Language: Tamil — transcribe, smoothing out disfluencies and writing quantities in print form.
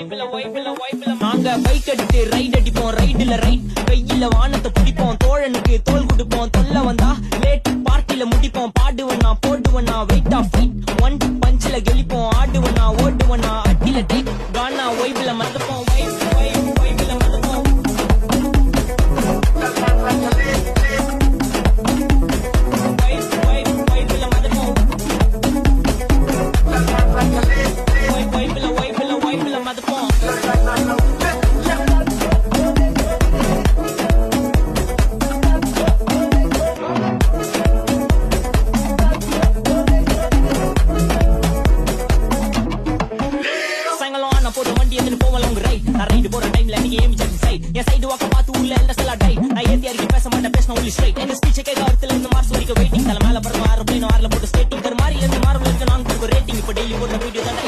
நாங்க பைக் எடுத்து ரைட் அடிப்போம், ரைடுல ரைட் கையில வானத்தை பிடிப்போம், தோழனுக்கு தோல் கொடுப்போம், தொல்ல வந்தா லேட் பார்ட்டில முடிப்போம், பாடுவனா போடுவனா வெயிட் ஆஃப் ஃபைட் ஒன் பஞ்சில கெளிப்போம், ஆடுவனா ஓடுவனா அட்டில டைட் கானா வைப்ல மறந்துப்போம், வைப்ல மறந்துப்போம். போட்டு வண்டி எடுத்து போவல உங்க ரைட் நான் ரைடு போற டைம்ல நீங்க ஏமி ஜட்ஜ் சைட் என் சைடு வாக்க பார்த்து உள்ள எல்ல செல்ல டை நான் ஏத்தி அறிக்கை பேச மாட்டேன் பேசணும் ஒன்லி ஸ்ட்ரைட் எங்க ஸ்பீச் கேட்க அர்த்தல இருந்து மார்ஸ் வரைக்கும் வெயிட்டிங் தல மேல பறந்து ஆறு பிளேன் ஆறுல போட்டு ஸ்டேட்டிங் கர் மாதிரி இருந்து மார்வல் இருக்கு நான் கொடுக்க ரேட்டிங் இப்போ டெய்லி போடுற வீடியோ தான்